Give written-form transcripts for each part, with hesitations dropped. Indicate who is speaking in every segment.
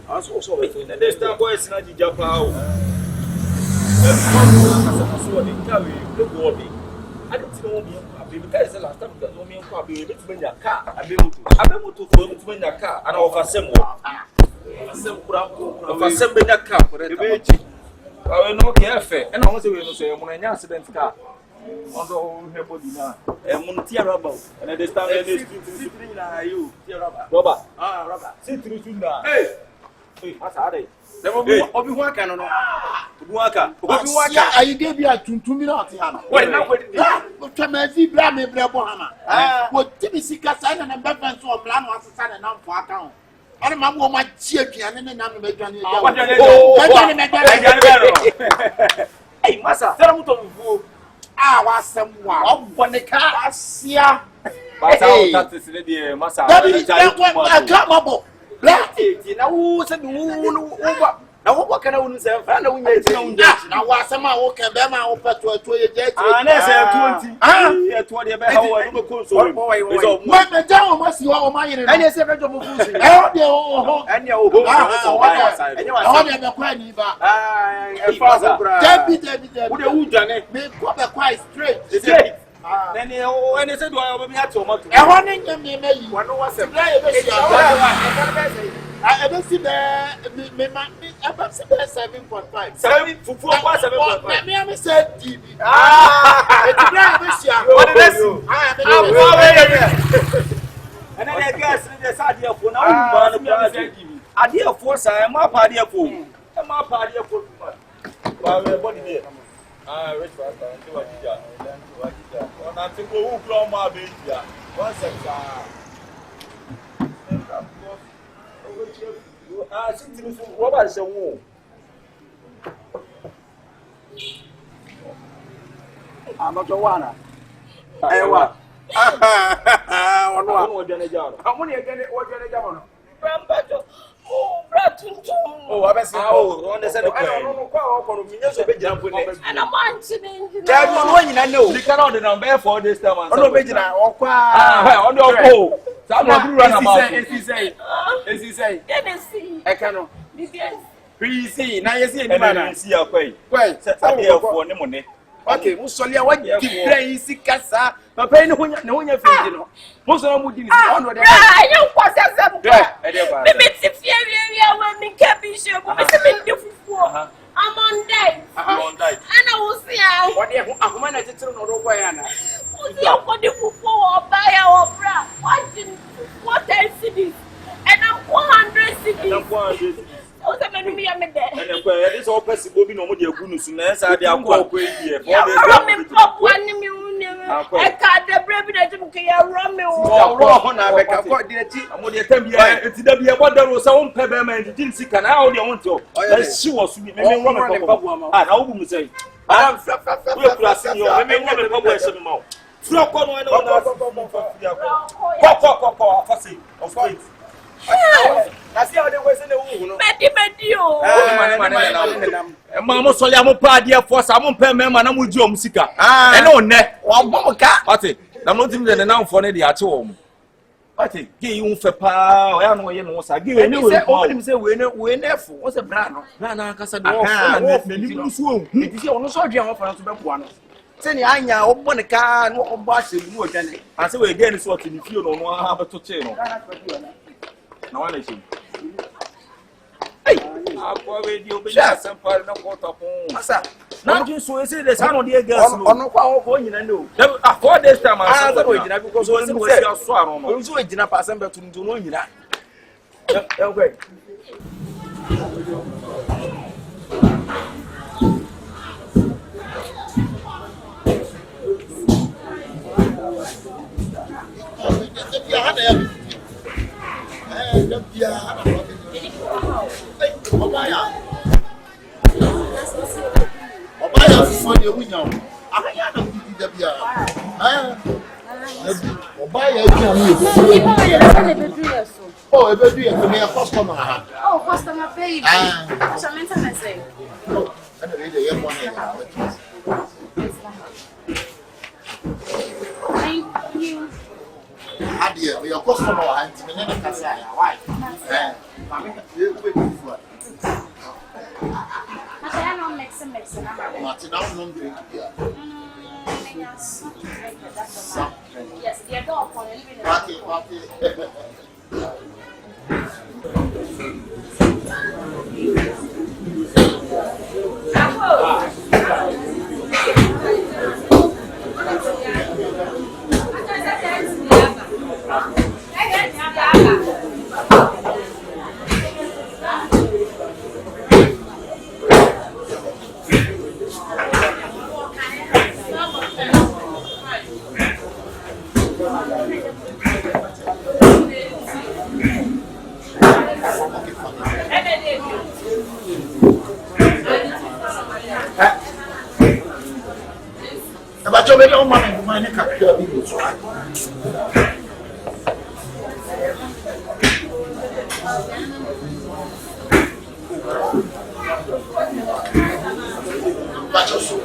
Speaker 1: Also, this time boys in Japan. I don't know because the last time that woman will be able to bring your car. I've been to bring your car and offer some more. Assembling that car for the beach. I will not care fair. And I want to say, when an accident car. Although nobody now, and Montia Rubber, and at this time, you, Robert. Ah, Robert, sit through now. Hey, what's are they? There will be one can on Waka. I gave you a 2 minutes. Why not? What can I see? Blammy Blabahama. What Timothy Cassan and Batman to a plan was a son and now for account. I remember my champion and I'm making it. Hey, Massa, tell them to. I was someone when the car here. But that is the dear Massa. I got my book. Black it, who said, now what can I say? I know now was some walk and them out to a 20. And I said 20 about how I could so. What the devil must you all mine and I said, and your father, Debbie, would you done it? Make quite straight. Then he said, well, we had so much. I want to make you one was a play. I ever see there, about 7.5. 7 for 4.7. Let me say, TV. What did and then I guess there's idea for now. Idea for I'm my party of food. I'm my party of food. Well, what is it? Rich Pastor, and do what you got. When I think who blow my baby, one second. What was the war? I'm not the one. I want. One more than a job. How many again? What can I go? Oh, I bet on the side of I don't know. And I'm answering. I know. You cannot number for this time. I don't know. On your pole. Some of you run about. As he say, I cannot. Please see. Now you see any man. See your way. Well, set up here for the money. Okay, Musolia, what you play? See, Cassa, but pay no one, you're feeding. Most of them would be on what I don't possess them. Maybe it's when we can't be sure, but I'm on day. And I will see what you are. When I did to know why I'm what the football buy our bra. What I see, and I'm 400 cities. Oh, the man be a man there. And it's all possible. No more, you're going to see. I am quite crazy. I'm pop 1 million. I can't the bread that you can run me. Oh, wrong. I got the tea. I'm going to tell you. It's the be about there was some peppermint. You didn't see. Can I only want to? She was maybe one of them. I will say. I'm classing you. I mean, never publish them out. Flock on one of course. I see how they was in the womb. Mamma, so I'm a party for some payment, and I'm with your musica. And on net, one more cat. I'm not even the noun for the at home. I think, give you for power. I know you know, I give you him say, we're never was a brand. Nana Casador, you swoon. It is your soldier for to be one. Send Anya open a car and walk back to you again. I say, again, it's what you feel on one have to channel. No, I see. Hey, I'll probably be some part of the water. Now, you so is it the son of the girls on no power you know. For this time, I was because I was your swan. I was waiting up as to know you that. Okay.
Speaker 2: Oh, a baby, a customer.
Speaker 3: Oh, customer baby. I shall mention myself.
Speaker 2: Oh, I don't need a young one.
Speaker 3: Thank you.
Speaker 2: Your customer, and why? don't drink beer.
Speaker 3: Yes,
Speaker 2: Some drink.
Speaker 3: yes, the dog for living in
Speaker 2: Party. But you don't want to mind a capital people. But you're so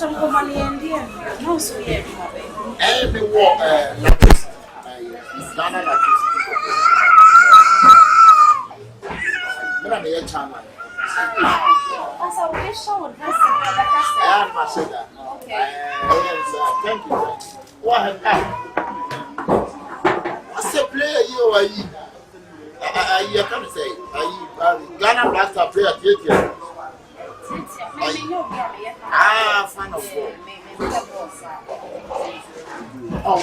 Speaker 3: some money and dear. No, so yeah,
Speaker 2: every war, Ghana, I'm a channel.
Speaker 3: as I wish I would dress
Speaker 2: I said that.
Speaker 3: okay.
Speaker 2: Thank you. What have what's the player you are? You can't say. Ghana Black Star player, theater. Fan of war. Oh,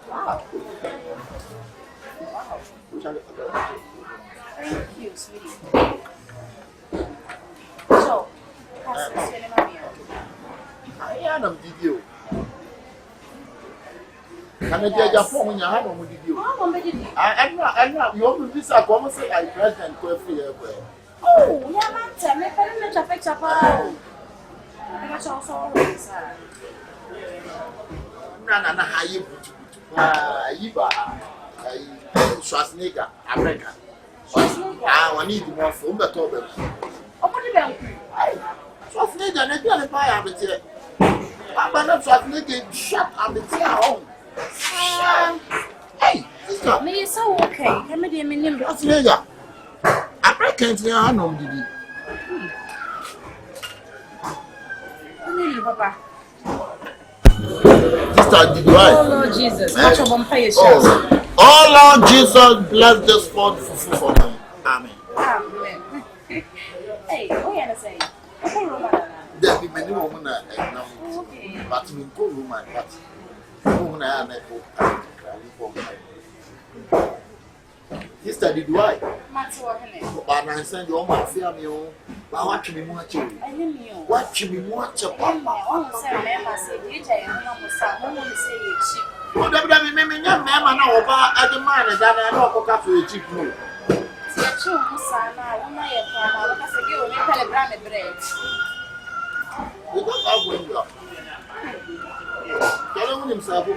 Speaker 3: wow. Thank you, sweetie. So, how's this feeling, mommy?
Speaker 2: I am video. Can I get your phone when you have on with you? I'm not. You want to visit a woman say I president Kofi everywhere.
Speaker 3: Oh, yeah, man, tell me, can I make a picture of I'm not so sorry, sir.
Speaker 2: Nana, how you Schwarzenegger, America. I need more from the top.
Speaker 3: Oh, what did you
Speaker 2: Schwarzenegger, and I can't buy a bit. I'm not Schwarzenegger, shut up the home. Hey, sister.
Speaker 3: Me is so okay. Can I do a minimum?
Speaker 2: Schwarzenegger. Americans, they are no DD.
Speaker 3: Papa.
Speaker 2: Sister, did you right?
Speaker 3: Oh, Lord Jesus. Much of vampire shots.
Speaker 2: Oh, Lord Jesus, bless this spot for me. Amen.
Speaker 3: Amen. Hey, what are you saying?
Speaker 2: There be many women now,
Speaker 3: Okay.
Speaker 2: but we go woman, but women are not. Sister, did you right? But I send you all my family. But watch me watch you. Watch me watch you. Oh, that means me young man now about at the man that I know for cafe cheap no. We don't have window. Tell himself the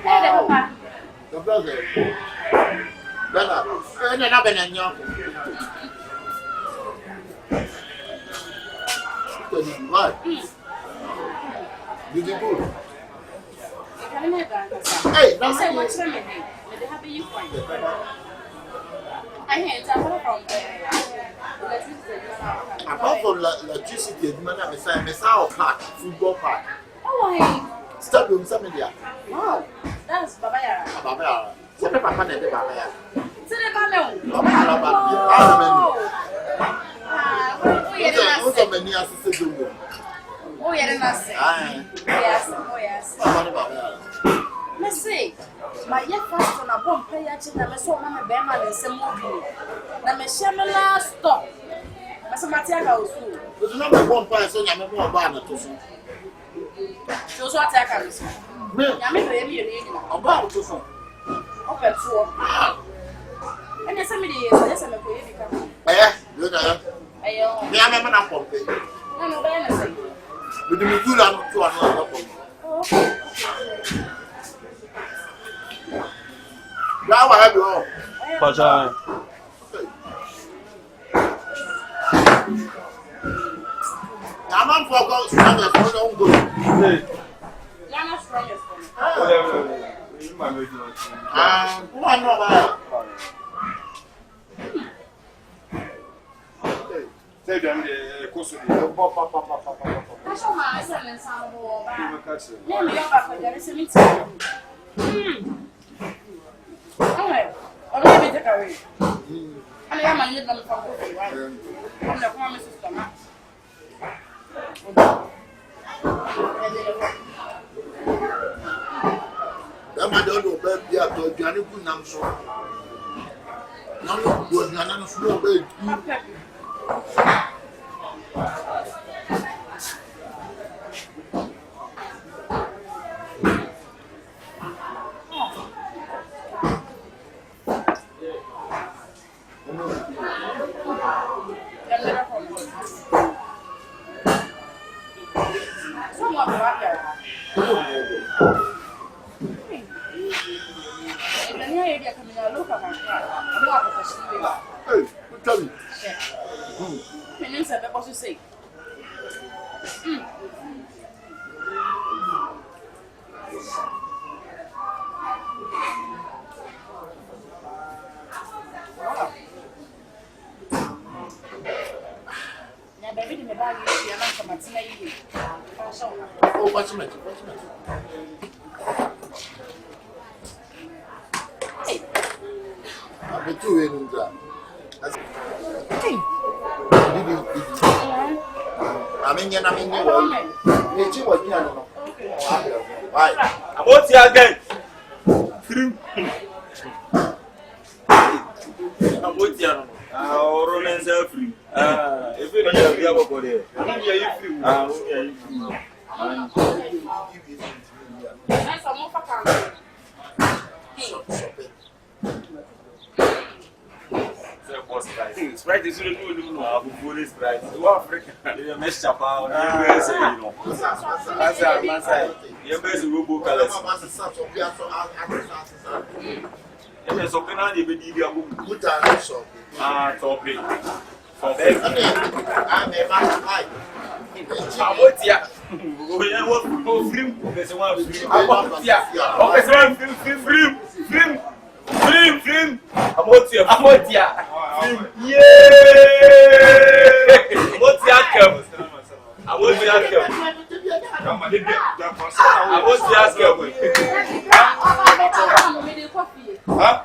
Speaker 2: brother. Bernard, and another than young. What? Did you go? Hey, that's
Speaker 3: so much for me. I hear
Speaker 2: apart from electricity, man, I'm a park, football park.
Speaker 3: Oh, hey.
Speaker 2: Stadium, something there.
Speaker 3: Wow, that's Babaya.
Speaker 2: Babaya. Some people can't do Babaya.
Speaker 3: Oh, yes. Let's see. My young first on a bomb play at the Messon and Bama and some movie. The Messiah last stop. Mathematica was food.
Speaker 2: There's another one person I'm more about to see.
Speaker 3: Shows what I can see. I'm a about to see. Open to and there's somebody yes, I'm a poet.
Speaker 2: Eh, good.
Speaker 3: I
Speaker 2: am a pump.
Speaker 3: no, anything.
Speaker 2: With the Mugula to another pump.
Speaker 3: Okay.
Speaker 2: Now I have you all.
Speaker 3: I
Speaker 1: Pacha.
Speaker 2: I'm not for God, strongest for the good.
Speaker 3: You're not strongest for me.
Speaker 2: One more.
Speaker 4: Say them the course.
Speaker 3: That's all my son and son will buy. Let me go back for the meeting. Alright, I'm going to take away. I am a little from coffee, right? From the promise system.
Speaker 2: I don't know, but you have to Johnny Punam so. No, good, none of no bed. Hey, tell me.
Speaker 3: My name is what you say. Now, baby, the bag is here. I'm from Matina.
Speaker 2: Oh, what's the matter?
Speaker 3: Hey.
Speaker 2: I'll be too in that. I mean, you what you know. Why?
Speaker 1: What's your again? I'm with you. Romans are free. If you don't have a body,
Speaker 3: That's a more for
Speaker 1: Sprite is really good. Food Sprite. You are African. You mess up. You know. You best robo colors. You mess up. You be
Speaker 2: Good time, so.
Speaker 1: Topic.
Speaker 2: I'm a man.
Speaker 1: What's ya? We are working for free. There's one free. Free. What's ya? Yeah. What's ya?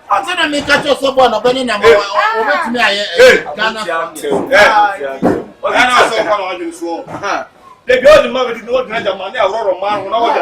Speaker 2: I said I make a someone of any number.
Speaker 4: They go to mother did not get the money. I wrote a man when I was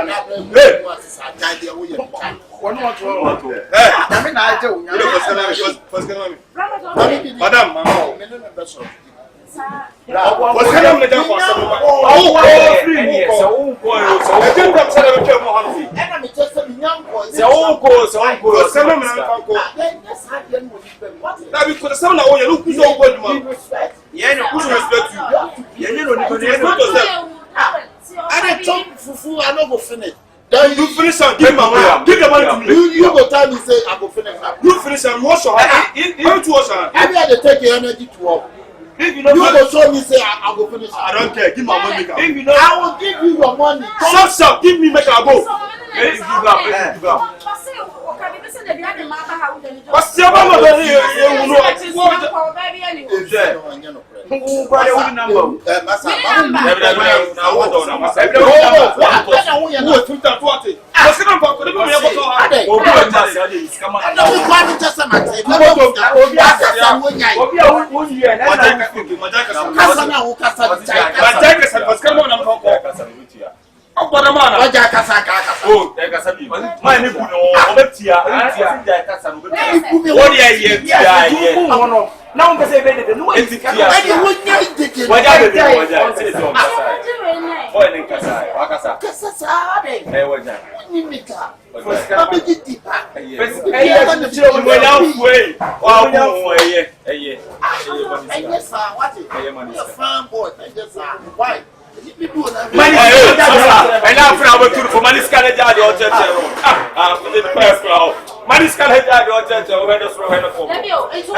Speaker 2: I talk fufu, I don't go finish.
Speaker 4: Then you finish and give my money. Give the money to me.
Speaker 2: You go tell me say I go finish.
Speaker 4: You finish and wash your hands. You to wash your hands.
Speaker 2: I had to take your energy to work.
Speaker 4: If you
Speaker 2: go show me say I go finish.
Speaker 4: I don't care. Give my money.
Speaker 2: If you know, I will give you your money.
Speaker 4: Shut. Give me make I go.
Speaker 1: Give up.
Speaker 4: What's your mama doing here?
Speaker 1: Now, I'm saying, no one is money.
Speaker 4: Money's can head out your church or where the throw her for.
Speaker 3: It's all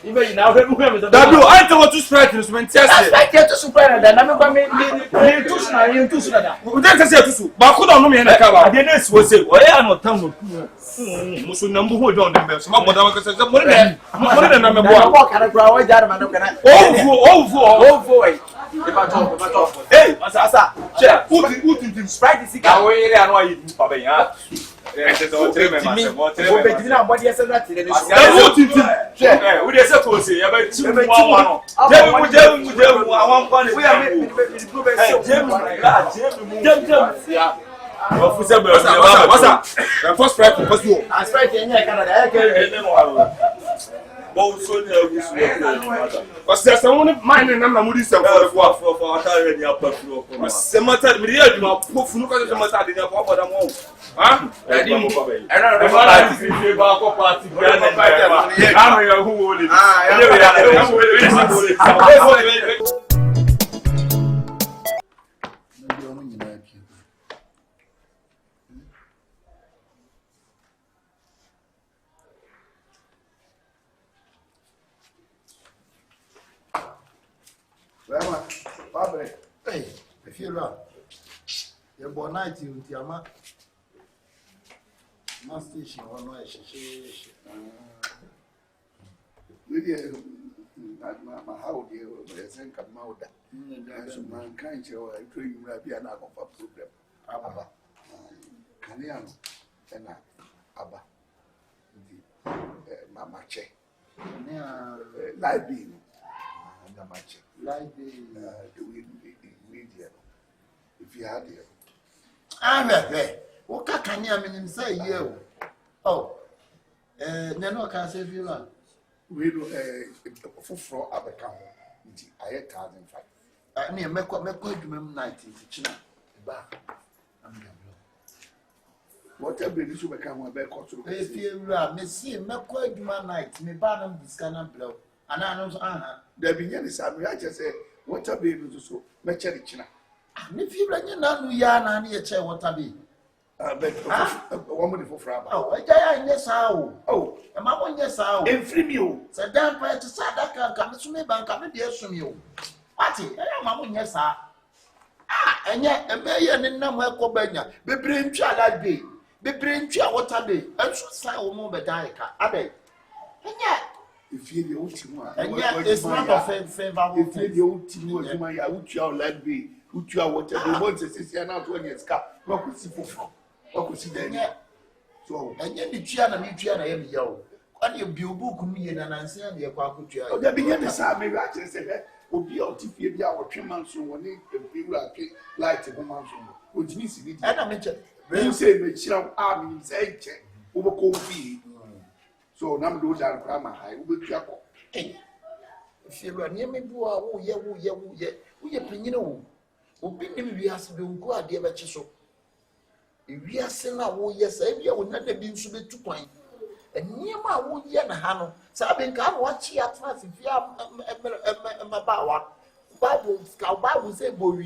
Speaker 1: Even now, I
Speaker 4: want to strike this when test.
Speaker 1: I get to super and then I'm going to say, but could not mean a cover. I didn't say, well, I am not town. Muslim number who don't remember. Some of them more than number one. Walk at a crowd. Hey, Massa, who did strike the cigar away and why you do, Papa? Yes, it's all three members. What is that? We are supposed to say about 2 Because there's someone mine and I'm not for already up for Semata, Miria,
Speaker 2: Hey, if you're not, you're born 90 with your ma station or no, my how dear, I think I'm out there. So mankind, I dream you be an alpha problem. Abba, Canian, and Abba, Mamma Che, live being. na match.
Speaker 5: Like
Speaker 2: The way if you had it.
Speaker 5: What can you say you? Oh, no, can say you are.
Speaker 2: We do Fufuo Abekam. I had 1,500.
Speaker 5: I mean, make what 90 China.
Speaker 2: Whatever you should become a back or two.
Speaker 5: If you are, Messi, make quite my night, me ban this kind of blow. And I know Anna.
Speaker 2: There be any Sammy, I just say, whatever you do so, match the China.
Speaker 5: And if you run your non yarn and your chair, what I be?
Speaker 2: I bet a woman for Fraba.
Speaker 5: Oh, yes, how? Oh, and my one, yes, how?
Speaker 2: And free you.
Speaker 5: Said damn prior to Sadaka, come to me, bank, come here from you. Patty, I am my one, yes, sir. And yet, a mayor and no more Cobania, be brain child that day. Be brain child what I be, and so say, oh, more Bedaica, Abbey. And yet,
Speaker 2: if you're the ultimate,
Speaker 5: and yet, it's not a favor.
Speaker 2: If you're the ultimate, I would you like be, would you whatever once a sister now 20 years car, what could see for? What could see then? So, and yet the Chiana, me Chiana, I am yo. What you book me and answer the Aquacutia? Oh, there be any Sammy Ratchet said, would be out if you're our 3 months soon when people are like a woman soon, which means it. And I mentioned, you say, Michelle Army say, check over coffee. So, now those are grammar high, we will travel. Hey, if you are near me, woo, we are playing, we have to go at the other so. If we are saying, oh, yes, I will not be to be 2 points. And near my wood, Yana, so I've been come watch your class if you are a bawa. Bible say, boy,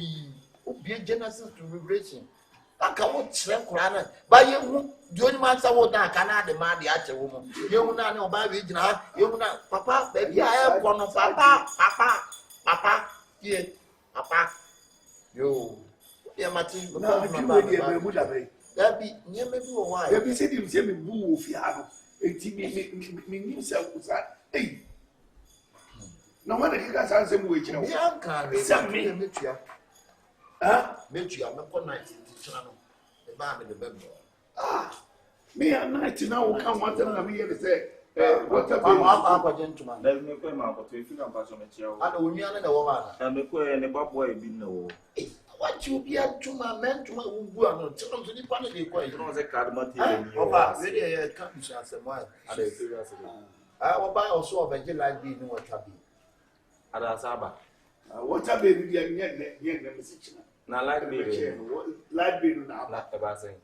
Speaker 2: be a Genesis to Revelation. I can't slam Kurana. By you, Johnny Mansa would not cannot demand the actual woman. You will not know by regional, you will not, Papa, baby, I have one of Papa, here, Papa, you. Yeah, Martin, that be near me. Why? Let me say him, say me, boo, Fiano. Me himself was that. Hey, no matter he got some way, you know. Yeah, can't me, Mitria. Mitria, I'm not for 19 channel. The man in the member. Me, I'm 19 now. Come one time, I'm here to say, what a gentleman. Let me pay my what we feel about some material. I don't know the woman. I'm a queer and a bob boy, be no. What you be at to my men to my woman, tell them to the panel, you know, the card material. Really, I can't chance a while. I will buy also a veggie like being what I be. Adasaba. What a baby, yet, message. Now, like me, like being now, like the bassing.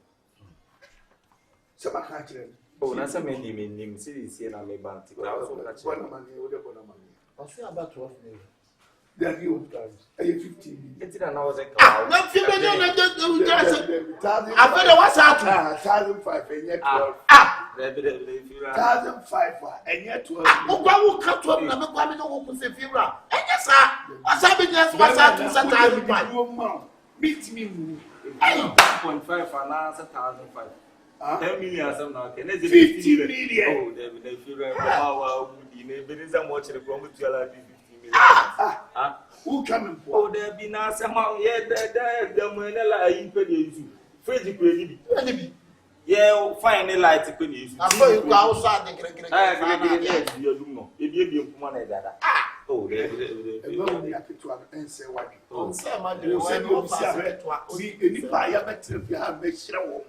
Speaker 2: Some country. Oh, that's a many meaning, cities here, I may bank. I also got one money, I'll say about 12 million. That you 15. It's an hour. Not 15 million. I better what's out 1,500 and yet 12. 1,500 and yet 12. Who will cut to them? I'm going to open the Fira. And yes, sir. What's happening? What's happening? Beat me. 1.5 and answer 1,500. 10 million. 15 million. Oh, they feel wow. There is a much the promise to allow. Who coming for? Oh, there be now somehow, yeah, the Manila in Penny. Freddy Penny. Yeah, find a light to Penny. I saw you outside the Great. If you be money that. Oh, they have to answer what you see. Any buyer better if you have made sure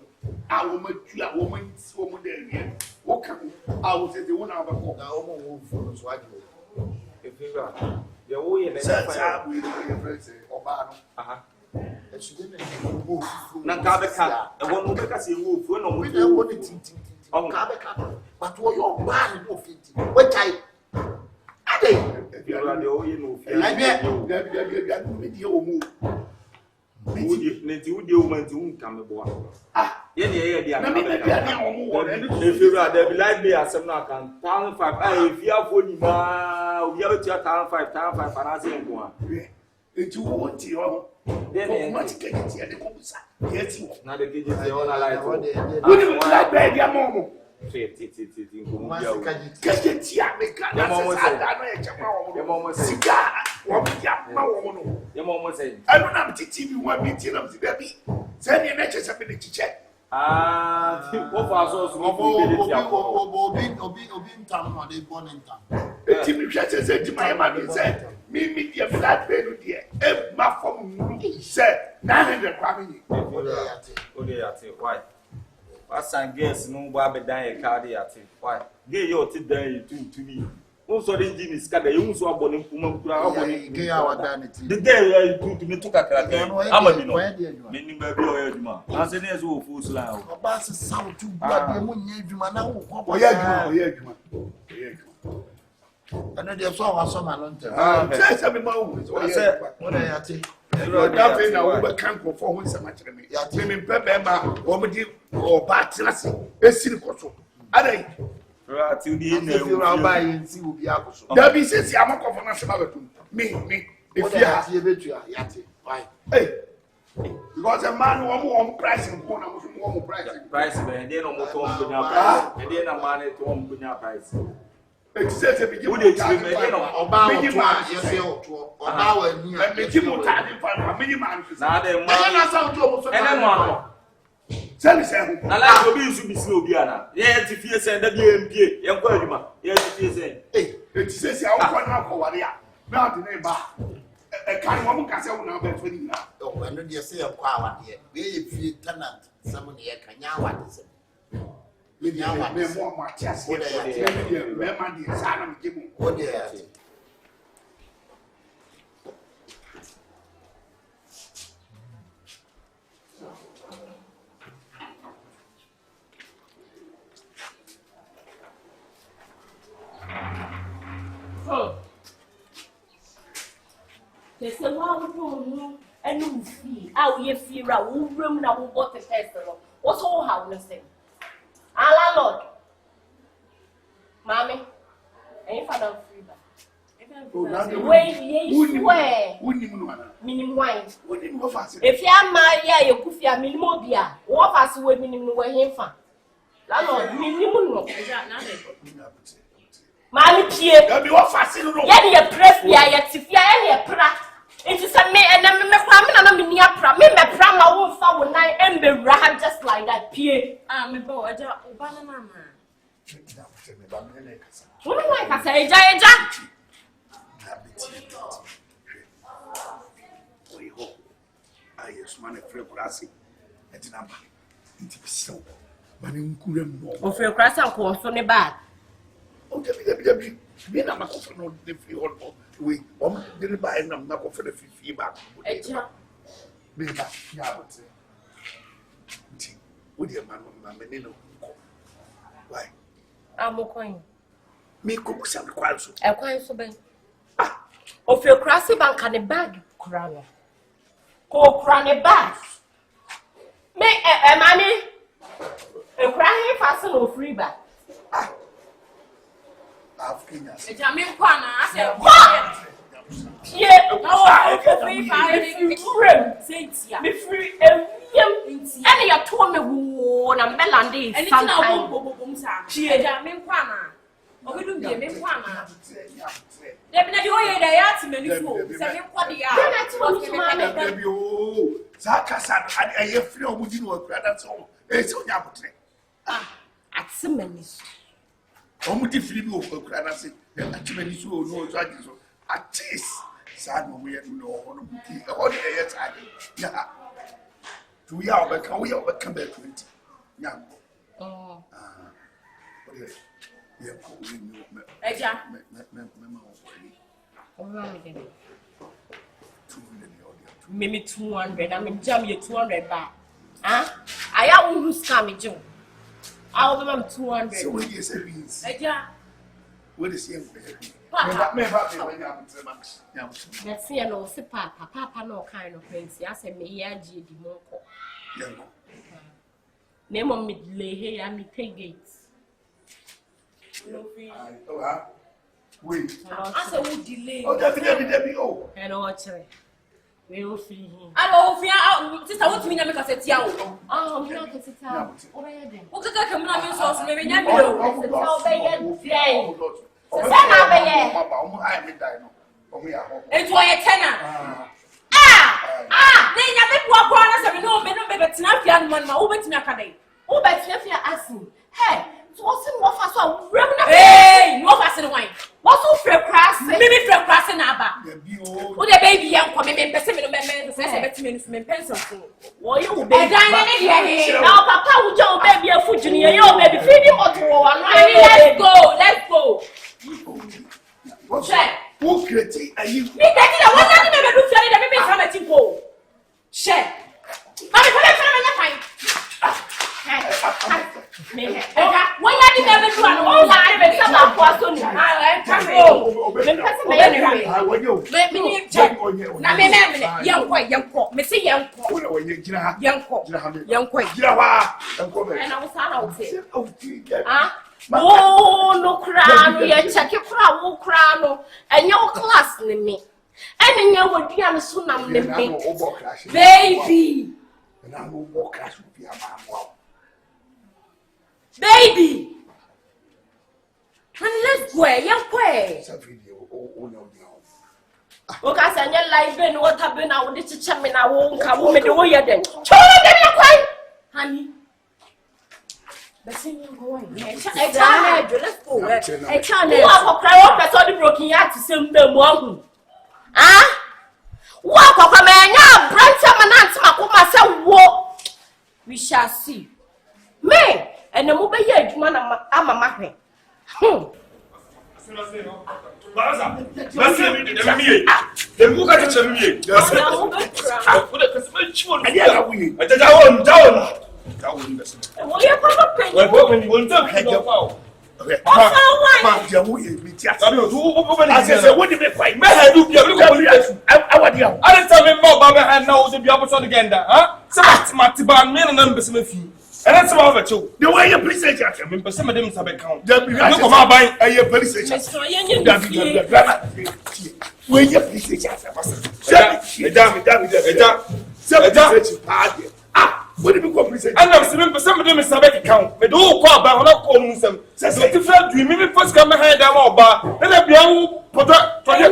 Speaker 2: I will make you a woman's woman there. What can I will say the one of a woman for us? If you are the way in the fire, we friends Obano. Nakabeka, and one will make us a move when we don't want it. Oh, Kabeka, but what your man will fit. What I think you are the only move. I get you move. Would you want to come aboard? Yeah, if you rather be like me as some knock on 1,500, if you have 40 miles, we have to 1,500 financing one. It's you want you. Then much get it here. Yes, now the kids are like, what do you like, baby? A moment. Your mom was saying, I don't have to TV one meeting of the baby. Send your matches up in the check.
Speaker 4: What for us?
Speaker 5: Obi ntam no dey born ntam.
Speaker 2: Eti mi hwe se di my man say me the flat bed there. E ma form say 900 kwa me.
Speaker 4: Ode ate. Why? Asan guess no gba be dan e card ate. Why? Ge yo ti dan you to me. So the engine is scattered. You so abone kuma kura abone.
Speaker 5: Ge ya wadanity.
Speaker 4: The day to me took a crack. Amadi no. Meaning baby o eduma. Na say na so full slang.
Speaker 5: Oba se sound too bad. Dem nya eduma na wo ko.
Speaker 2: Oye eduma.
Speaker 5: Ana dey so wa so ma no ntem.
Speaker 2: Say me ma wo.
Speaker 5: Say what dey ate.
Speaker 2: That thing na wo be kan ko for ho nsema kire me. Me mpe be ma o me di o ba tirase. Esiri ko so. Adai.
Speaker 4: Right, you need
Speaker 5: If you are buying, see will be out.
Speaker 2: There be says I'm not for national me. If you are
Speaker 5: yati, why?
Speaker 2: Hey, because a man who pricing price,
Speaker 4: and then almost price, and then a man to price.
Speaker 2: It says a big
Speaker 4: na la obi nsu bi si obi ana ye ti fie se nda bi empie ye nkwa adwuma ye ti fie se
Speaker 2: it says I want na ko ware a na de na ba e kan wo mu ka se wo na ba fani na
Speaker 5: o eno de se yakwa awade we ye fie tenant sam ne ye kanya awade se
Speaker 2: me nya wa me mo ma tia se me ma di sa na me gibu
Speaker 5: o de ati
Speaker 3: They say, wow, and you feel how you feel, who room now, who bought the festival. What's all how you say? Allah Lord, Mommy, ain't found out free back. Wait, you swear, minimum wine. If you are my you could feel minimum beer, what has we minimum where him from? Landlord, minimum. Mommy, Pierre, you're press me, I if you're any prat. It is a me and I'm a mini opera. Me, my prama won't fall when I am the rag just like that, Pierre. I'm a boy, a banana. What do I say, Jack?
Speaker 2: I yes, man, a free grassy. It's number. It's so. But in Kuram,
Speaker 3: of your grass and course on the back.
Speaker 2: Oh, Debbie, be not for the free or we didn't buy them not for the fee back. Be back, yeah, but with your man, why?
Speaker 3: I'm a coin.
Speaker 2: Me cook some quite so.
Speaker 3: A coin so big. Of your grassy bank and a bag, Crana. Go crane bag. Make a money. A crying fasten or free back.
Speaker 2: African.
Speaker 3: Jamin Kwana, I said, what? Yeah, no, be free, and you told me who and Melanie, and it's not Jamin Kwana. Oh, we don't get me Kwana. They've been doing the arts, many fools. What the art?
Speaker 2: Oh, Zakasan had a year free of wooden work, that's all. It's on your
Speaker 3: at Simmons.
Speaker 2: Almost if you go for Granasi, then actually so no judges. At least, sad when we have no on the bookie, all the years I did. Yeah. 2 years, but can we overcome that 20? Yeah. Oh. Yeah,
Speaker 3: Maybe 200. I mean, jam you 200 back. Huh? I have to scam me, Joe. I'll give them 200.
Speaker 2: So, what is it?
Speaker 3: Yeah.
Speaker 2: What is it?
Speaker 3: Let's see, I know, Papa, no kind of things. I said, me, yeah, G. Moko. Name on me, lay here, and me take gates.
Speaker 2: Wait.
Speaker 3: I said, we delay.
Speaker 2: Oh, Debbie, oh.
Speaker 3: And watch it. We will feel him.
Speaker 6: Hello, Fia. Sister, what do you mean? I'm going to say,
Speaker 3: oh, we don't get to tell.
Speaker 6: What can I come on your sauce? Maybe I'm
Speaker 3: going to tell Bay.
Speaker 6: It's why a tenant. Then you make one corner, so we know, but it's not young man, my own to me.
Speaker 3: if me pencil phone. Why you baby? Now papa will your baby a food junior, your baby feed him what let's go. Share.
Speaker 2: Who created a you?
Speaker 3: Me getting a one that never do fly that me from a tipo. Share. I'm why are you never do an old line and some of what's on oh, no crown, you check your crown, and your class in me. And in your would be on soon, I'm baby.
Speaker 2: And I will walk crash with your mom.
Speaker 3: Baby! And let's go, young boy. Look, I said, your life and what happened now with the chairman. I won't come with the way then. Honey. The same going. Let's go. I can't cry up. I saw the broken yard to send them one. Ah? Walk of a man, yeah, Branson and Answer myself. Walk. We shall see. Me. And the mobile yet, man, I'm a market.
Speaker 1: And that's about it too.
Speaker 2: The way you appreciate it,
Speaker 1: I mean, some of them have account.
Speaker 2: Look at buying a police station. When you appreciate what do you appreciate?
Speaker 1: And I'm some of them is a account. But don't call back on a call them. Says what if you maybe first come ahead down or bar. Then I be able to for your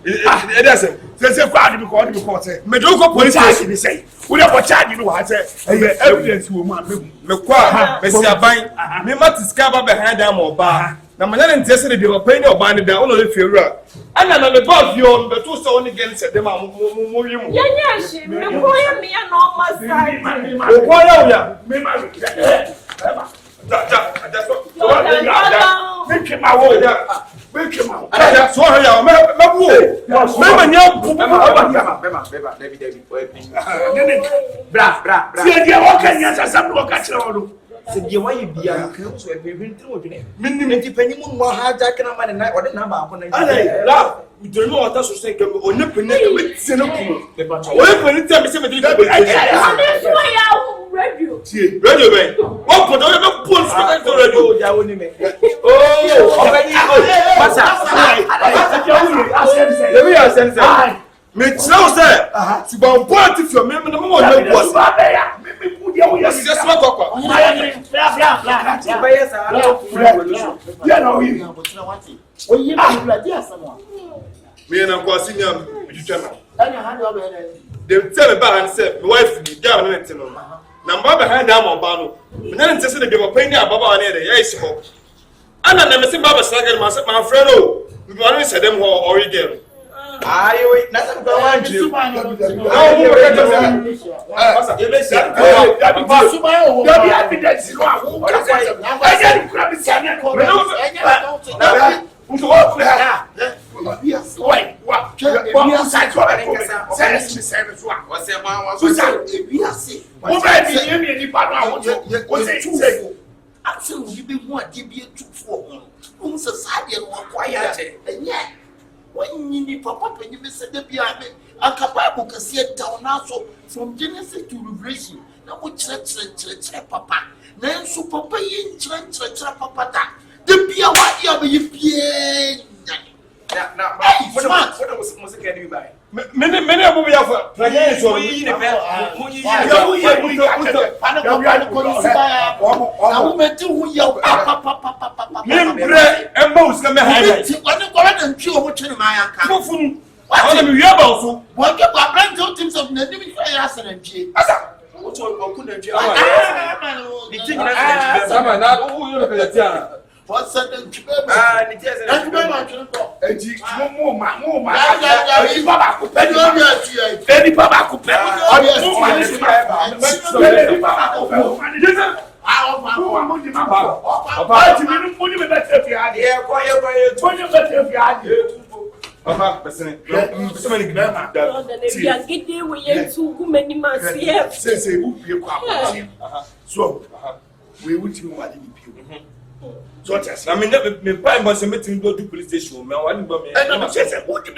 Speaker 1: it doesn't. There's a crowd because the court said, Medical police station say, we have charge you what I say, evidence will want me. Messia Bine, me must discover behind them or bar. Now, my nan tested the opinion of binding down on the funeral. And then on the boss, you on the 2 stone against them.
Speaker 3: Yes, me and normal side. Make him my way. Make him out. I saw her. Me and I'm going to they tell me about and said, my wife, the girl, and it's number behind them or Bano. Then it's just a give a penny about an area. Yes, and I never seen Baba Sagan, my friend. Oh, we want to say them or again. I wait, nothing going to you.
Speaker 5: When you need papa, when you miss the piano, Akabenezer can see it down also from Genesis to Revelation. Now, which papa, then so papa in papa. The Pia, what you have now, what was the can you buy?
Speaker 1: Many of we have players or
Speaker 5: also couldn't you?
Speaker 4: Sama na who you look at Tiana.
Speaker 5: What's that? And
Speaker 4: It is Papa, person, so many grandma.
Speaker 3: We are getting away to many months here.
Speaker 2: Say, so we would see what you so
Speaker 4: I mean, me prime was a meeting go to police station. Me one go me.
Speaker 2: And I'm saying, what do you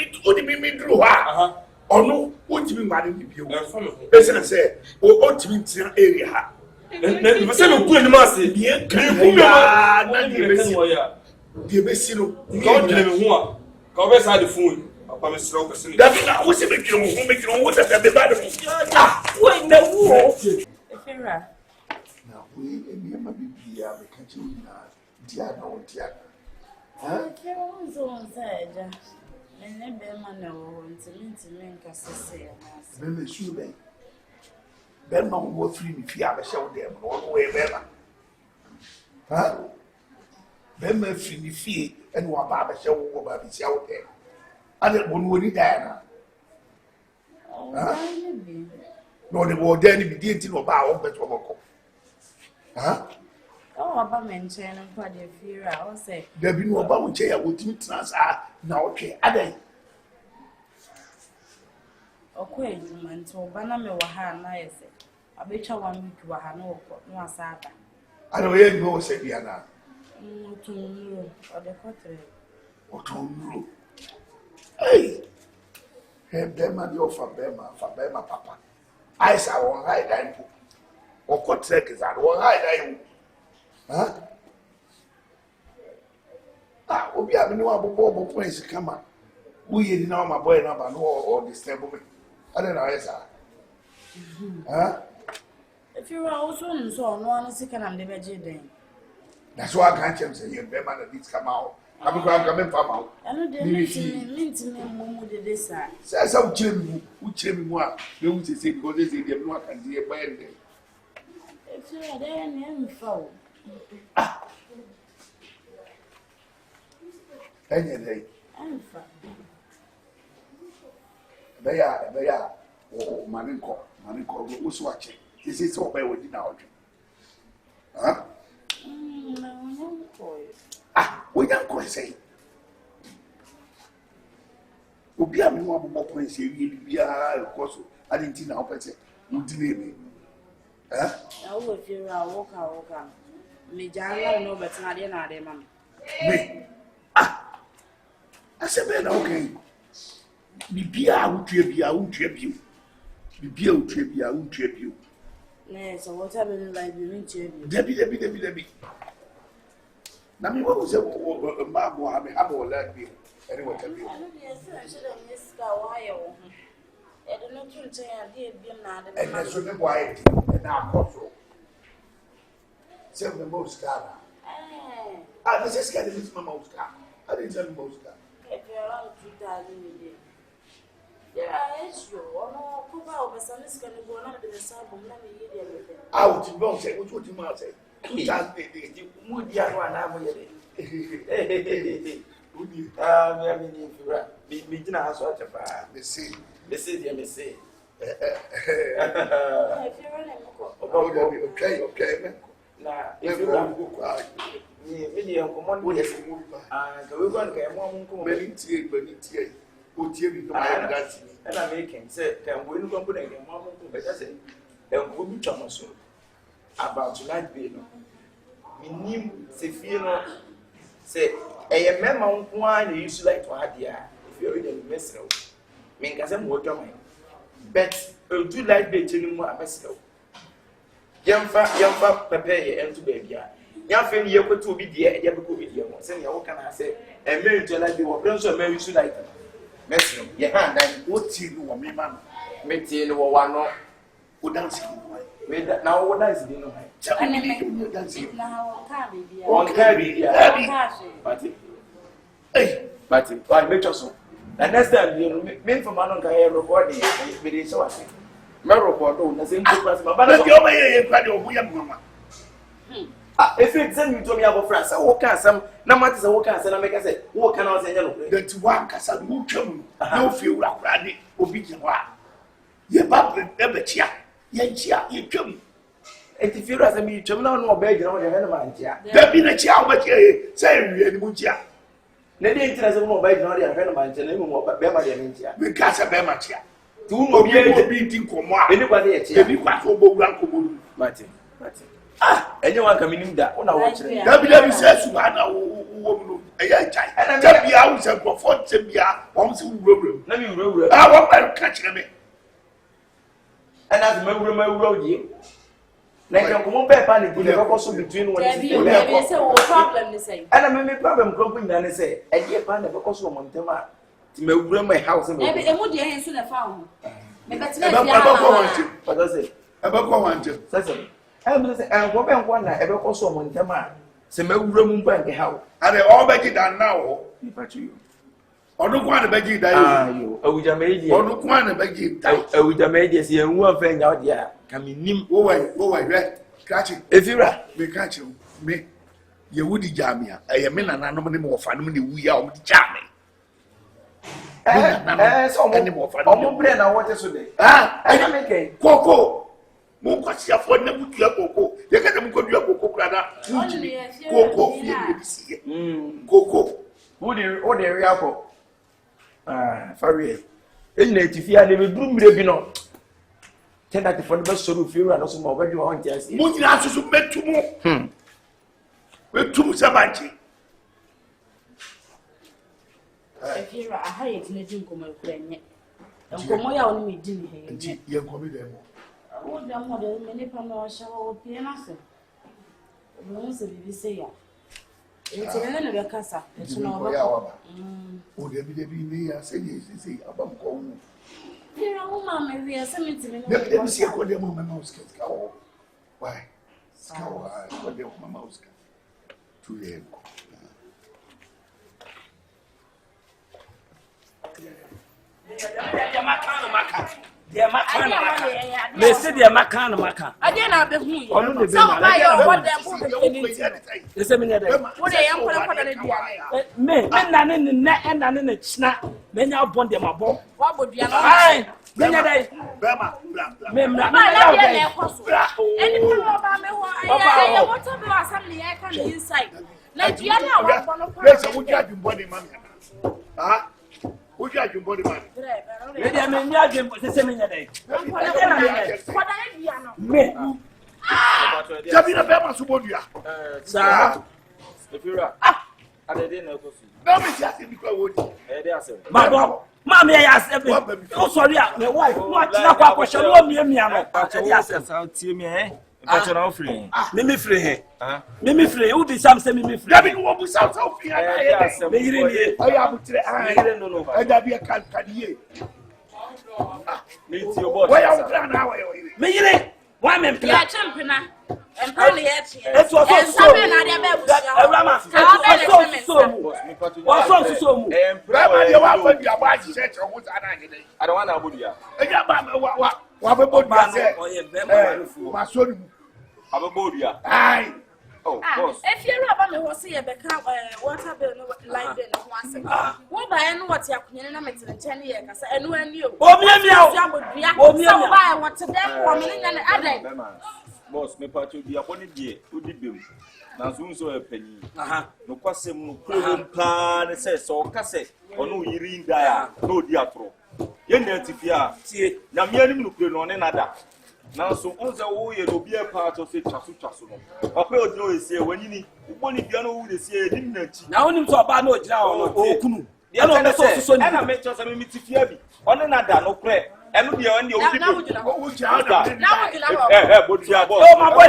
Speaker 2: mean through her? Or no, what do you mean mad in you? Person say, what do you mean area?
Speaker 4: And the same point must say,
Speaker 2: Bien, the best, you know,
Speaker 4: God give me one. Go inside the phone. Papa me strong person.
Speaker 2: that's not what's making you what the bad.
Speaker 3: Wait, no war. Efira.
Speaker 2: Now, we never be here, we can't you dear, no, dear. Huh?
Speaker 7: I was on side. And then Bemano wants to make us say,
Speaker 2: Then should be. Ben Mom will free me if you have a show them, one way better. Huh? Ben may free me fee and what Baba show over the show there. And it won't win it down. No, the war then begin to about but what. Huh?
Speaker 7: Oh, about mentioning what you fear, I will say.
Speaker 2: There be no about chair with me transfer now. Okay, are they?
Speaker 7: Okay, man, so Baname were her nice. I bet you 1 week were her no Sata.
Speaker 2: I don't hear you say, Diana.
Speaker 7: To you or the quarter.
Speaker 2: Or to you. Hey, Bema, you for Bema, Papa. I saw one high dime. Or what seconds are one high dime. Huh? Ah, we'll be having no other points to come up. We didn't know my boy number or disturb me. I don't know, yes, sir. Huh?
Speaker 7: If you are also so, no one is sick and I'm the veggie.
Speaker 2: That's why I can't say you're better than this come out. I'm coming from out.
Speaker 7: I know they mean to me more than this.
Speaker 2: Say some chim who chim more. They would say because they say they're not and they're bad.
Speaker 7: If you are there, name foul.
Speaker 2: Any day.
Speaker 7: I'm fine.
Speaker 2: They are. Oh, Maninko, who's watching? This is so bad with the now. Huh?
Speaker 7: No,
Speaker 2: We don't go say. Obi a me wa bobo point say wi bia of course I didn't know how say you delay me. Eh?
Speaker 7: I will feel I walk. Me jala no better na dey man.
Speaker 2: Me. I said ben okay. Bibia wutwe bia wutwe bio. Bibia wutwe bia wutwe bio.
Speaker 7: Nee, so what happened like me chebi.
Speaker 2: Debi. Na me wo say ma bo ha me ha bo like bi. Anyway, tell me.
Speaker 7: I don't know should I miss ka why o. I don't know to say I dey bi na dey.
Speaker 2: And that's what why na akofo. Say the most car. This is kind of this most car. I didn't tell most car.
Speaker 7: If you around 2000 yeah, it's true. No, Kuba or Basamis can go on the Sabum, let me hear everything.
Speaker 2: Out in Bong say, what you might say? 2000
Speaker 1: Mood ya one am here. Me didn't ask what about.
Speaker 2: They say.
Speaker 1: Okay. Now, if you want to go, million common with us, we want to get one
Speaker 2: Benity,
Speaker 1: and I'm making say, then we'll go put again, Mamma, but I say, then we'll be Thomas about tonight being. Minim Sefino say, a member wine you used to like to have here if you're in a mess. Make us a motor, but do like the chilling more vessel. Young fat, prepare and to baby. Young friend, you put to be dear, you have a good video. Send what can I say? And married to like the workers or married to like Messi, your hand, and
Speaker 2: what you know, me, man.
Speaker 1: Metin or one
Speaker 2: Who dancing?
Speaker 1: now what is it?
Speaker 2: Tell me, you dancing.
Speaker 7: Now,
Speaker 1: One carry, but make us so. And next time, you mean for Manon Kaya recording, so I think. me report on na say nko
Speaker 2: but the over here kwade obuya mama
Speaker 1: if it send you to me about France wo kan asem na mate say wo kan asem na make say wo kan na say no
Speaker 2: that one kasa mu twam na ofie wura kurade obi gye ho a ye ba ebechia ye nchia ye twam
Speaker 1: enti firo asem yi twam na no oba gina wo de na ma nchia
Speaker 2: da bi na chia obechia ye say wie ni mu nchia
Speaker 1: na de ntina say no oba gina wo de na ma nchia na mu oba be ma de nchia
Speaker 2: we kasa be ma chia
Speaker 1: tu no
Speaker 2: obi tin komo a
Speaker 1: eni kwa de chia
Speaker 2: ebi kwa so bo wura komo
Speaker 1: mate enye wan ka minim da una wo kire
Speaker 2: da bi say su ba na wo mu no eya chai da bi a wo say profot se bia wo se wura
Speaker 1: na mi wura
Speaker 2: ah wo ba ka kire me
Speaker 1: ana me wura die na kan ko be pa ni bi le ko so between one and two
Speaker 3: There say what problem ni say.
Speaker 1: ana me problem ko nyina ne say e die pa na be ko so mo ntema ti me wura my house me
Speaker 3: Ebe emu de hen so na fa ho. Me betina
Speaker 2: eba
Speaker 3: bia.
Speaker 2: ko wanche
Speaker 1: what say
Speaker 2: eba ko wanche
Speaker 1: say I'm say and go be nkwa na e be ko so mo ntema se me wura mu mpa nke hawo
Speaker 2: and all be dan now
Speaker 1: ni pa chi
Speaker 2: onu kwa na be dan
Speaker 1: yo awuja me die
Speaker 2: onu kwa na be dan
Speaker 1: awuja me die se enwu afa nya ode a ka minim
Speaker 2: wo wa re kachi
Speaker 1: efira
Speaker 2: me kachi me ye wudi jamia eye me na nanom ne mo fa no ne wu ya o di jame
Speaker 1: so mo bre na wote so de anya me kai
Speaker 2: koko mo kwasia fo na butua koko ye ka dem kodua koko krada koko fie ne bisiye koko
Speaker 1: wo de ri akọ fari enyi na etifia na be duru mire bi no tenda te fo no be soro firu na so mo be di ho ntia si
Speaker 2: mo nyina susu metumu metumu sabanchi
Speaker 7: Efira aha ye tine din komo ekura nye. Nkomo ya oni mi din he.
Speaker 2: nti ye nkomi dem
Speaker 7: Wo da mo de me ne pa no sha wo pie na se. Wo se bibi se ya. Enti ne be kasa. Enti no
Speaker 2: ko ya wa ba o de bi ni ya se ye se abam ko wu
Speaker 7: Efira wo ma me wi ase mi tine
Speaker 2: de bi se ko de mo mama uska ka o why ska wa ko de mama uska tu ye ko
Speaker 8: Me say the makan maka.
Speaker 3: Ade na be hu ye.
Speaker 8: Onu ne be
Speaker 3: So
Speaker 8: na.
Speaker 3: ba yo wo de bo be keni.
Speaker 8: They say me ne dey.
Speaker 3: Wo de yan kola ne dia.
Speaker 8: Me na ne ne na ne china. Me nya bond dem abo.
Speaker 3: Wa bodua no.
Speaker 8: Ai, me nya dey.
Speaker 2: bema
Speaker 8: Me mra.
Speaker 3: Ba na dia na ekoso. Eni ko ba me ho aye ye water be asam ne ye kan inside. Na dia na wa bo no kwa.
Speaker 2: Let's wuja jumboni mami. Ah? Wuja jumboni mami.
Speaker 8: Me dey me nya dem say me nya dey. Me.
Speaker 2: Jabina bema subodua.
Speaker 8: Sa.
Speaker 4: Efira. Ade dey na ekosu.
Speaker 2: Na me ti ase bi kwa wodi.
Speaker 4: E dey ase.
Speaker 8: Mabo. Ma me ya ase be. O sorry a me wife. Mo tina kwa kwashe no mia no. E dey ase.
Speaker 4: Sa tie me eh. Mpacho na ofri.
Speaker 8: Mimi free he. Mimi free. Who dey sam say mimi free?
Speaker 2: Dabi wo bu sa ofi na ye.
Speaker 8: Me yiri ni.
Speaker 2: Ayi abutre ah.
Speaker 4: No no.
Speaker 2: E dabi e kan kadiye.
Speaker 4: Me ti obo.
Speaker 2: Wo ya ukra na wa yo.
Speaker 8: Me yiri. Wa me mpla.
Speaker 3: Ya champina. Empana ye tie.
Speaker 8: Etu o so so.
Speaker 3: Na dia be busia.
Speaker 8: Ewrama. So so mu.
Speaker 2: Bema de wa fa bia ba ji church o za na ngede.
Speaker 4: I don't want to abodia.
Speaker 2: E ja ba wa be bodua se.
Speaker 8: Oye bema fu.
Speaker 2: Ma so ni mu.
Speaker 4: Abodia.
Speaker 2: Ai.
Speaker 4: Oh, boss.
Speaker 3: If you rub me was here, become water bill, no line bill, once. What by any what you are na met in 10 years, and when you.
Speaker 8: O mi
Speaker 3: So buy what to them, 1 million and other.
Speaker 4: Boss, me part you be upon it, dear, who did bill. Now soon so a penny. No question, no plan, says so, cassette, or no yearing dia, no diatro. Yen Tifia, see, now me and him on another. Now, so on the way, will be a part of it. Chasu. Apple Joe is here when you need one piano is here, didn't it?
Speaker 8: Now, him to about no job or Kunu. You know, that's so. And I met us a minute to Fiabi on another, no prayer. And we are on the old people. Oh,
Speaker 2: Papa,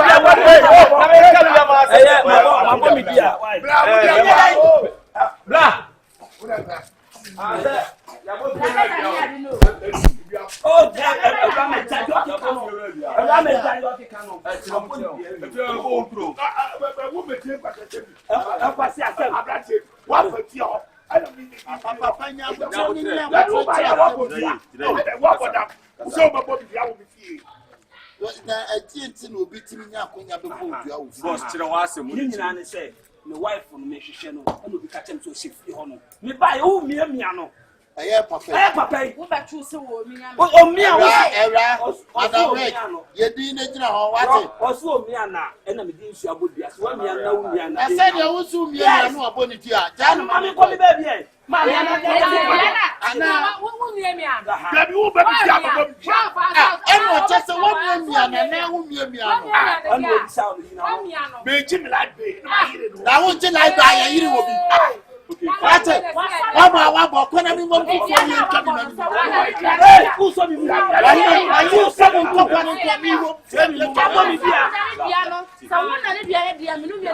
Speaker 5: na atienti no obi timi nya akonya be ko dua wo
Speaker 8: boss kire wa asem
Speaker 1: ni nyina ne say me wife no me hwehwe no ana obi ka chem so chef ho no me ba ye wo mia no
Speaker 5: aye papa
Speaker 7: wo ba chu se wo mi na
Speaker 1: o mia wo
Speaker 5: era adawek ye din na gina ho wate
Speaker 1: osu o mia na na me din su abodua so wa mia na wo mia na
Speaker 5: ase de wo su mia no aboni ti a ja no
Speaker 1: mami ko mi ba bi e ma mia na
Speaker 7: ana wo mi na
Speaker 2: Baby, who baby ti ababo mi.
Speaker 5: eno chese wo mia na wo mia no
Speaker 1: ana obi sa o ni na
Speaker 2: Me ji mi like be.
Speaker 5: na wo nje like ba ya yiri wo bi wate wa bo kona mi mo ko ni nka mi na
Speaker 1: hey who so mi
Speaker 5: ayi so mo ko kwa ni ko mi wo
Speaker 1: mo mi bia
Speaker 7: bia no sa mo na ne bia bia me no bia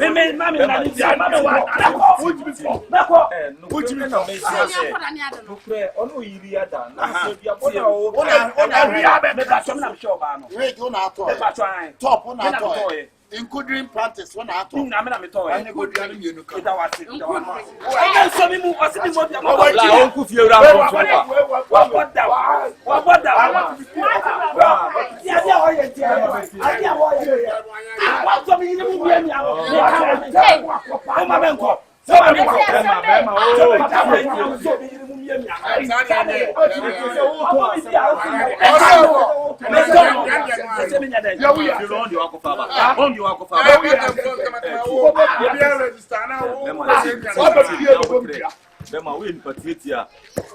Speaker 1: me mami na ni bia mami wa
Speaker 2: Nako.
Speaker 4: Which me na me say no kre ono yiri ada na so bia bona o
Speaker 2: We have
Speaker 1: me ba so na me show ba no
Speaker 5: we go na to
Speaker 1: me ba try
Speaker 5: top na to including practice when I
Speaker 1: ni na me na me to
Speaker 2: any go dia ni enu ka.
Speaker 1: ita wa ti wa so mi mu o si mi mo bia mo
Speaker 4: la on ku fie ura ko so
Speaker 1: wa boda ya ya o ye ti ya o ye wa so mi ni mu bia mi awo o ma ben ko so ma ben ko
Speaker 4: bema o bema we ni patriotia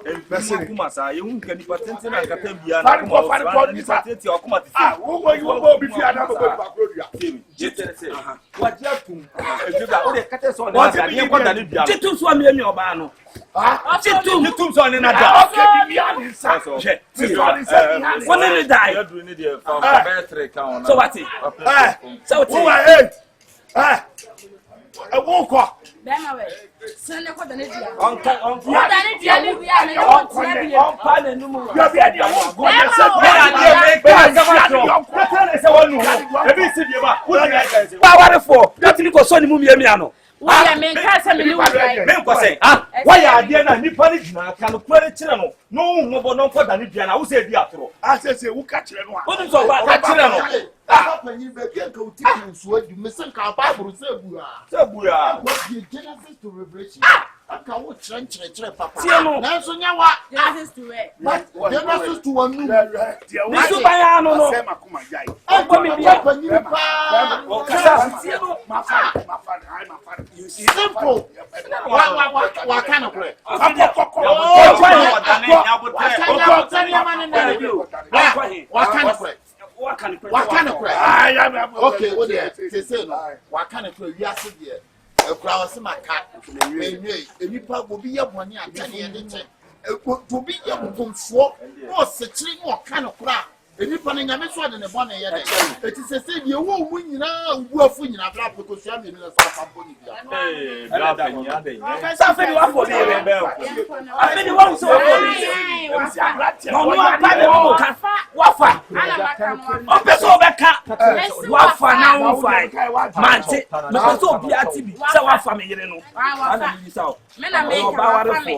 Speaker 4: en pese kuma sa ye hu kan ni patente na kata bia na kuma ni patriotia akuma ti
Speaker 2: wo bi fi ada bo ba produa.
Speaker 1: jetere wa jatum
Speaker 4: ejuda o de kata so na dia ni kwanda ni bia
Speaker 1: jetum so mi oba no
Speaker 4: jetum so ni na da
Speaker 2: Okay, bi bia ni sa.
Speaker 1: je
Speaker 4: one ni die you do ni dey from battery count
Speaker 1: so what so
Speaker 2: Who are 8? Who ko?
Speaker 7: bema we se ne ko da ne dia
Speaker 1: on
Speaker 7: da ne dia ni bia me no tia bia
Speaker 1: on pa na numu
Speaker 2: You be dia mo go na se
Speaker 1: me na dia me ka sama tro se wonu ebi si die ba wo ni ba ware fo datini ko so ni mu mia no
Speaker 7: wo ya me ka se me ni wo dai
Speaker 1: me ko se wa ya ade na nipa ni gina ka no kwere kire no no ngobo no ko da ni bia na wo se di atro
Speaker 2: asese wo ka kire no a.
Speaker 1: wo ni so ba ka kire no
Speaker 5: Papa ni be ke ka uti nso adu me sen ka Bible se bua what the Genesis to Revelation aka wo kire papa na so nya wa
Speaker 7: Genesis to where
Speaker 5: Genesis to one
Speaker 1: ni so ba ya no no
Speaker 2: Se makuma jai.
Speaker 1: ko mi bia
Speaker 5: papa ni pa
Speaker 1: o kasa tie no
Speaker 2: Ma fa. You see
Speaker 5: simple wa kana kure wa kana kure okay what there say no wa kana kure wi ase there ekura wose maka enwe enipa obi ye bone atane ye de che obi ye bokonfo no sekiri no kana kure enipa ne nyame so de ne bone ye de eti sese die wo mu nyina ubu afu nyina bla pekosua me no so pampo ni bia
Speaker 4: bla penya de
Speaker 1: sa fe ni wa fo ni re be afi ni wa so wa fo ni no no apa de mo ka wa fa o pe so be ka wa fa na wo fa mante me so bi ati bi se wa fa me yire no ana ni sa o
Speaker 7: me na me
Speaker 1: ba wa re fo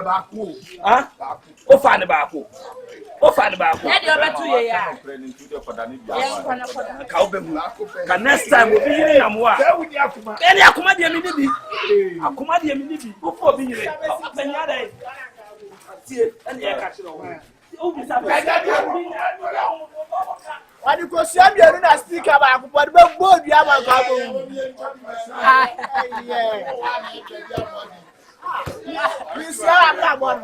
Speaker 2: ba ku.
Speaker 1: o fa ni ba ko o fa ni ba ko
Speaker 7: na de obetu ye ya
Speaker 1: ka o be mu ka next time obi yire ya mo a
Speaker 2: Se wo ni akuma.
Speaker 1: eni akoma de mi bibi akoma de mi bibi o fo bi yire penya dai tie eni e ka kire o bi sa
Speaker 9: wani ko siambienu na sticker ba ko bod be bodu ya ma ka bo mi sia abra bon